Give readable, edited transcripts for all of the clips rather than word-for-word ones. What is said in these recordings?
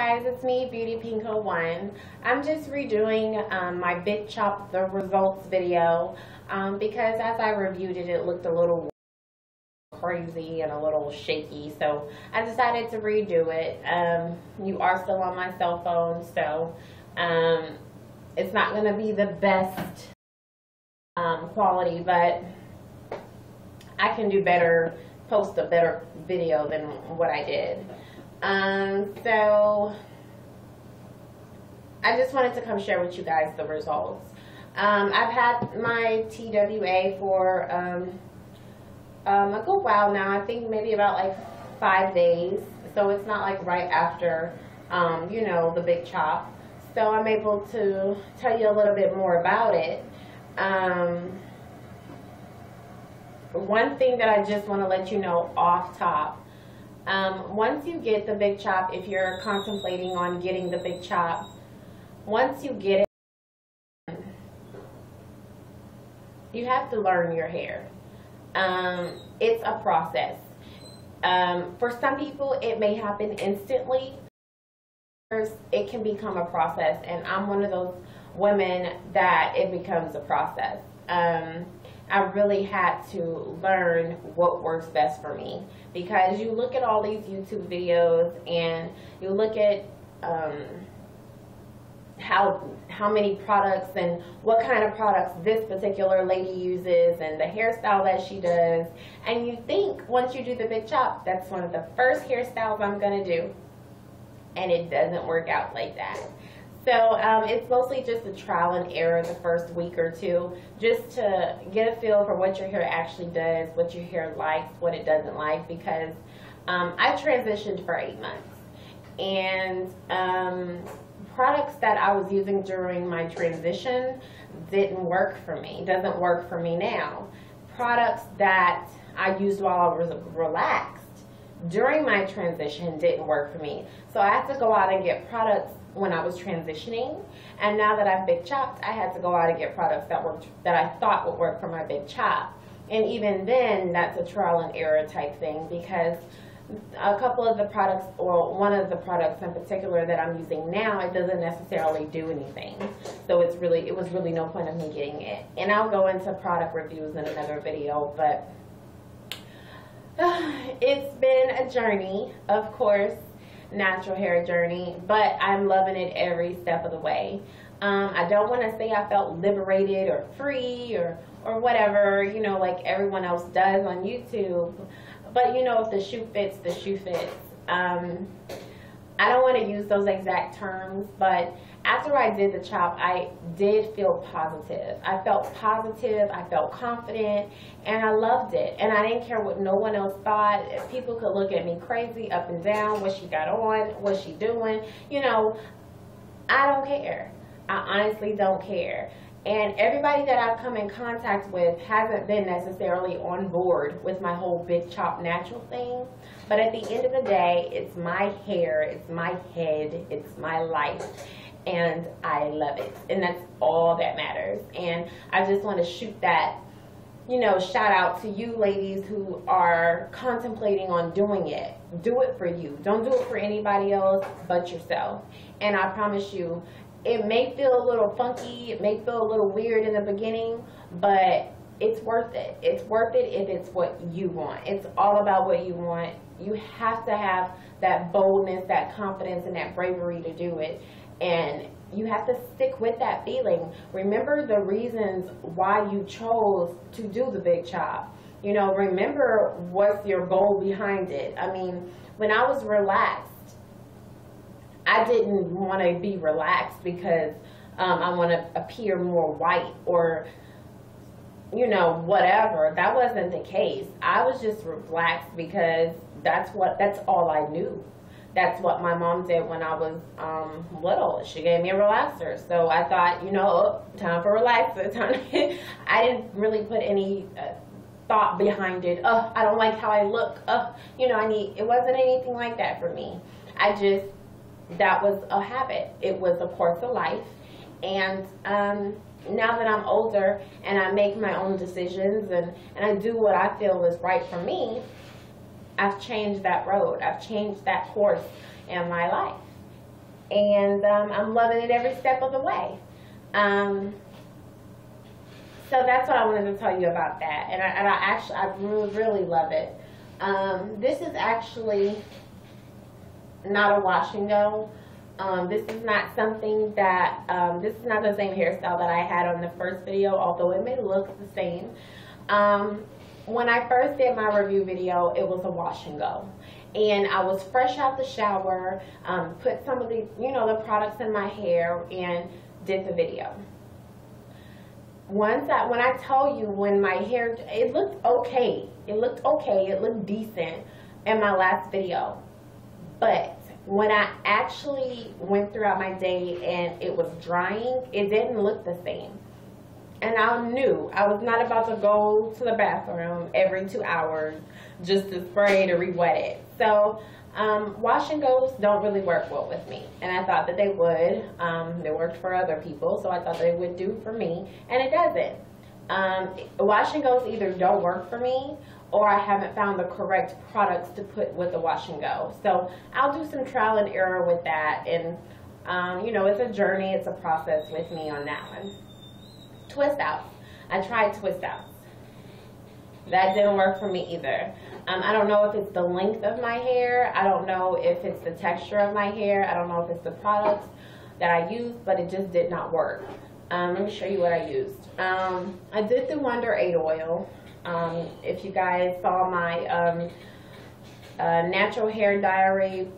guys, it's me, Beauty Pinko 1. I'm just redoing my Big Chop the results video because as I reviewed it, it looked a little crazy and a little shaky, so I decided to redo it. You are still on my cell phone, so it's not going to be the best quality, but I can do better, post a better video than what I did. So I just wanted to come share with you guys the results. I've had my TWA for a good while now. I think maybe about like 5 days. So it's not like right after, you know, the Big Chop. So I'm able to tell you a little bit more about it. One thing that I just want to let you know off top. Once you get the Big Chop, if you're contemplating on getting the Big Chop, once you get it, you have to learn your hair. It's a process. For some people, it may happen instantly. It can become a process, and I'm one of those women that it becomes a process. I really had to learn what works best for me, because you look at all these YouTube videos and you look at how many products and what kind of products this particular lady uses and the hairstyle that she does, and you think once you do the Big Chop, that's one of the first hairstyles I'm gonna do, and it doesn't work out like that. So it's mostly just a trial and error the first week or two, just to get a feel for what your hair actually does, what your hair likes, what it doesn't like, because I transitioned for 8 months, and products that I was using during my transition didn't work for me, doesn't work for me now. Products that I used while I was relaxed during my transition didn't work for me. So I had to go out and get products when I was transitioning, and now that I've Big Chopped, I had to go out and get products that worked, that I thought would work for my Big Chop. And even then, that's a trial and error type thing, because a couple of the products, or one of the products in particular that I'm using now, it doesn't necessarily do anything. So it was really no point of me getting it. And I'll go into product reviews in another video, but it's been a journey, of course, natural hair journey, but I'm loving it every step of the way. I don't want to say I felt liberated or free or whatever, you know, like everyone else does on YouTube, but you know, if the shoe fits, the shoe fits. I don't want to use those exact terms, but after I did the chop, I did feel positive. I felt positive, I felt confident, and I loved it. And I didn't care what no one else thought. People could look at me crazy up and down, what she got on, what she doing. You know, I don't care. I honestly don't care. And everybody that I've come in contact with hasn't been necessarily on board with my whole Big Chop natural thing. But at the end of the day, it's my hair, it's my head, it's my life. And I love it. And that's all that matters. And I just want to shoot that, you know, shout out to you ladies who are contemplating on doing it. Do it for you. Don't do it for anybody else but yourself. And I promise you, it may feel a little funky, it may feel a little weird in the beginning, but it's worth it. It's worth it if it's what you want. It's all about what you want. You have to have that boldness, that confidence, and that bravery to do it. And you have to stick with that feeling. Remember the reasons why you chose to do the Big Chop. You know, remember what's your goal behind it. I mean, when I was relaxed, I didn't want to be relaxed because I want to appear more white or, you know, whatever. That wasn't the case. I was just relaxed because that's all I knew. That's what my mom did when I was little. She gave me a relaxer. So I thought, you know, time for relaxer. I didn't really put any thought behind it. Oh, I don't like how I look. Oh, you know, it wasn't anything like that for me. That was a habit. It was a course of life. And now that I'm older and I make my own decisions and I do what I feel is right for me, I've changed that road. I've changed that course in my life. and I'm loving it every step of the way. So that's what I wanted to tell you about that, and I really love it. This is actually not a wash and go. This is not something that, this is not the same hairstyle that I had on the first video, although it may look the same. When I first did my review video, it was a wash and go. And I was fresh out the shower, put some of the, the products in my hair and did the video. When I tell you, when my hair, it looked okay. It looked decent in my last video. But when I actually went throughout my day and it was drying, it didn't look the same. And I knew I was not about to go to the bathroom every 2 hours just to spray to re-wet it. So wash and goes don't really work well with me, and I thought that they would. They worked for other people, so I thought they would do for me, and it doesn't. Wash and goes either don't work for me, or I haven't found the correct products to put with the wash and go. So I'll do some trial and error with that, and it's a journey, it's a process with me on that one. Twist outs. I tried twist outs. That didn't work for me either. I don't know if it's the length of my hair. I don't know if it's the texture of my hair. I don't know if it's the products that I used, but it just did not work. Let me show you what I used. I did the Wonder 8 oil. If you guys saw my natural hair diary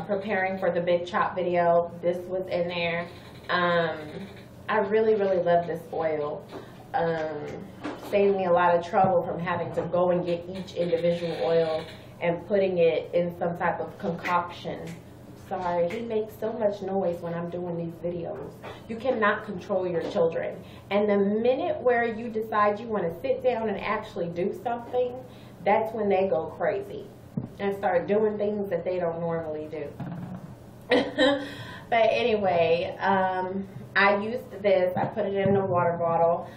preparing for the Big Chop video, this was in there. I really love this oil. Saved me a lot of trouble from having to go and get each individual oil and putting it in some type of concoction. Sorry, he makes so much noise when I'm doing these videos. You cannot control your children. And the minute where you decide you want to sit down and actually do something, that's when they go crazy and start doing things that they don't normally do. But anyway, I used this. I put it in a water bottle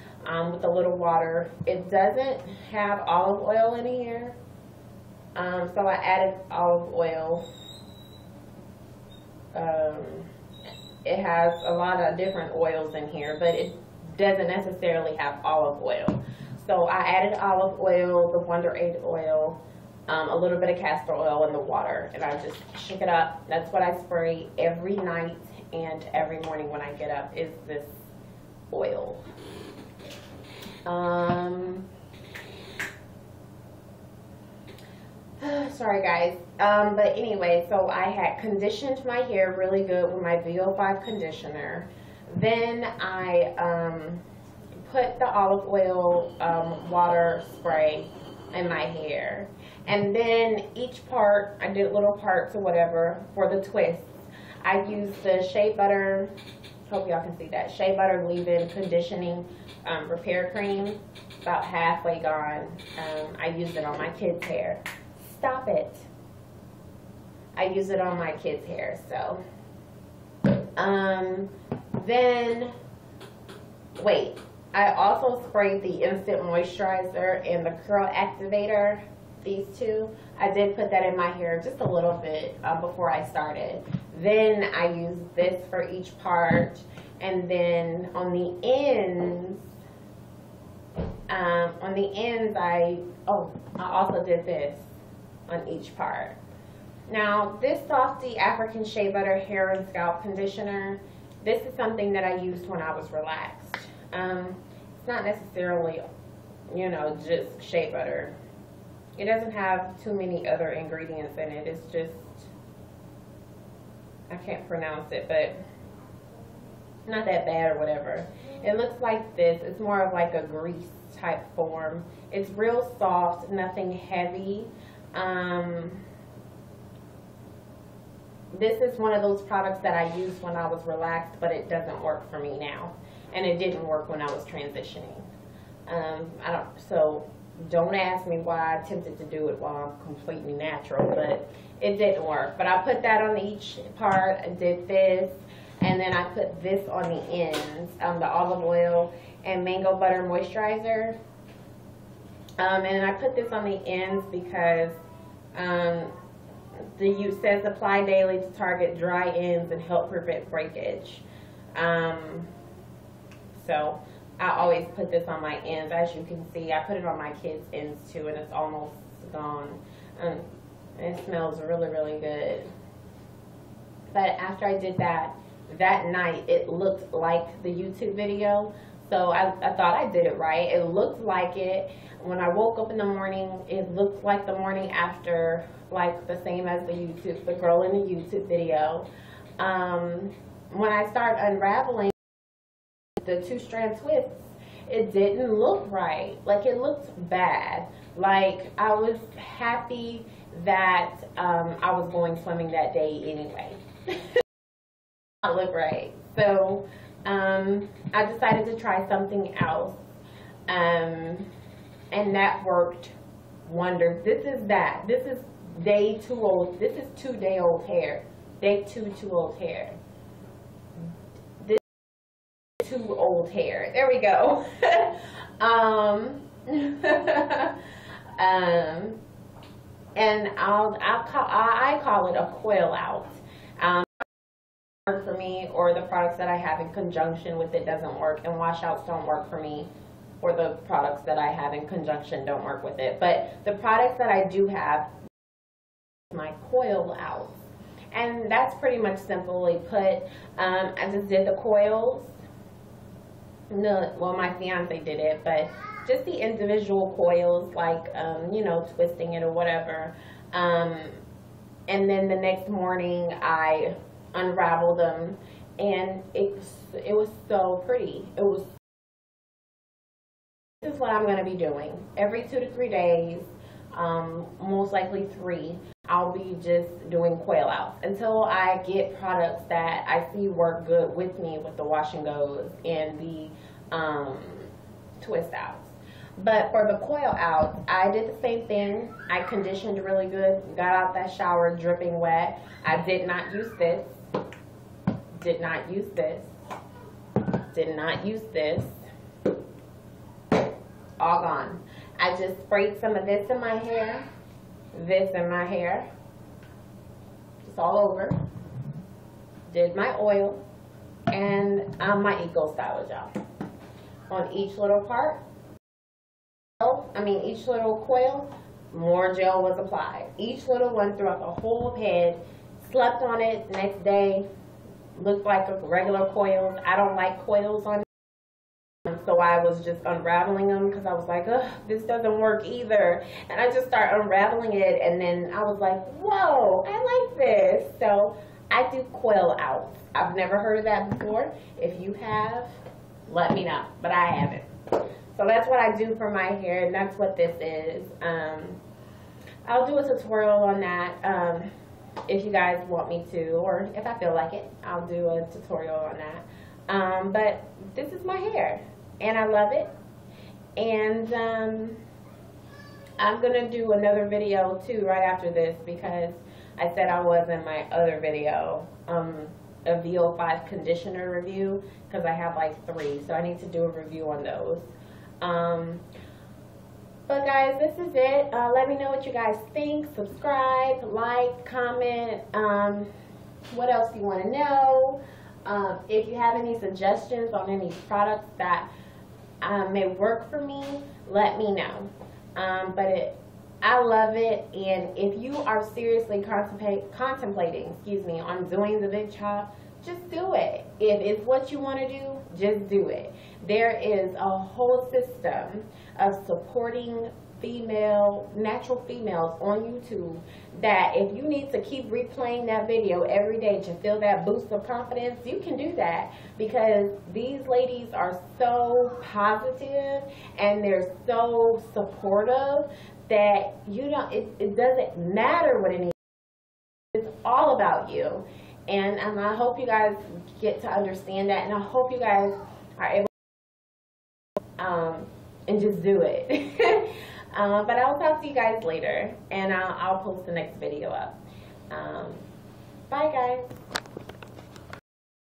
with a little water. It doesn't have olive oil in here, so I added olive oil. It has a lot of different oils in here, but it doesn't necessarily have olive oil. So I added olive oil, the Wonder 8 oil, a little bit of castor oil in the water, and I just shook it up. That's what I spray every night and every morning when I get up, is this oil. Sorry guys, but anyway, so I had conditioned my hair really good with my VO5 conditioner. Then I put the olive oil water spray in my hair, and then each part, I did little parts or whatever for the twists. I used the Shea Butter, hope y'all can see that, Shea Butter leave-in conditioning repair cream, about halfway gone. I used it on my kids' hair. Stop it. I use it on my kids' hair, so. Then, wait, I also sprayed the Instant Moisturizer and the Curl Activator, these two. I did put that in my hair just a little bit before I started. Then I used this for each part, and then on the ends, I also did this on each part. Now, this Softy African Shea Butter Hair and Scalp Conditioner, this is something that I used when I was relaxed. It's not necessarily, just shea butter. It doesn't have too many other ingredients in it. It's just, I can't pronounce it, but not that bad or whatever. It looks like this. It's more of like a grease type form. It's real soft, nothing heavy. This is one of those products that I used when I was relaxed, but it doesn't work for me now, and it didn't work when I was transitioning. So don't ask me why I attempted to do it while I'm completely natural, but it didn't work. But I put that on each part. I did this, and then I put this on the ends, the olive oil and mango butter moisturizer. And I put this on the ends because The use says apply daily to target dry ends and help prevent breakage. So I always put this on my ends. As you can see, I put it on my kids' ends too, and it's almost gone. It smells really, really good. But after I did that night, it looked like the YouTube video. So I thought I did it right. It looked like it. When I woke up in the morning, it looked like the morning after, like the same as the girl in the YouTube video. When I started unraveling the 2-strand twists, it didn't look right. Like, it looked bad. Like, I was happy that I was going swimming that day anyway. It looked right. So I decided to try something else, and that worked wonders. This is day 2 old. This is 2-day-old hair. Day 2 old hair. This is 2 old hair. There we go. And I call it a coil out. For me, or the products that I have in conjunction with it doesn't work, and washouts don't work for me, or the products that I have in conjunction don't work with it. But the products that I do have, my coil outs, and that's pretty much simply put. I just did the coils. No, well, my fiance did it, but just the individual coils, like you know, twisting it or whatever. And then the next morning I unraveled them, and it was so pretty. This is what I'm going to be doing every 2 to 3 days, most likely 3. I'll be just doing coil outs until I get products that I see work good with me, with the wash and goes and the twist outs. But for the coil out, I did the same thing. I conditioned really good, got out that shower dripping wet. I did not use this. Did not use this. Did not use this. All gone. I just sprayed some of this in my hair. This in my hair. Just all over. Did my oil. And my Eco Styler gel. On each little part. Each little coil, more gel was applied. Each little one throughout the whole head. Slept on it. Next day, looked like a regular coils. I don't like coils on it. So I was just unraveling them because I was like, ugh, this doesn't work either. And I just started unraveling it, and then I was like, whoa, I like this. So I do coil outs. I've never heard of that before. If you have, let me know. But I haven't. So that's what I do for my hair, and that's what this is. I'll do a tutorial on that if you guys want me to, or if I feel like it, I'll do a tutorial on that. But this is my hair, and I love it. And I'm going to do another video, too, right after this, because I said I was in my other video, a VO5 conditioner review, because I have like 3, so I need to do a review on those. But guys, this is it. Let me know what you guys think. Subscribe, like, comment. What else you want to know? If you have any suggestions on any products that may work for me, let me know. I love it, and if you are seriously contemplating, on doing the Big Chop, just do it. If it's what you want to do, just do it. There is a whole system of supporting natural females on YouTube, that if you need to keep replaying that video every day to feel that boost of confidence, you can do that, because these ladies are so positive and they're so supportive that it doesn't matter what anyone is. It's all about you. And I hope you guys get to understand that, and I hope you guys are able to and just do it. But I'll talk to you guys later, and I'll post the next video up. Bye guys.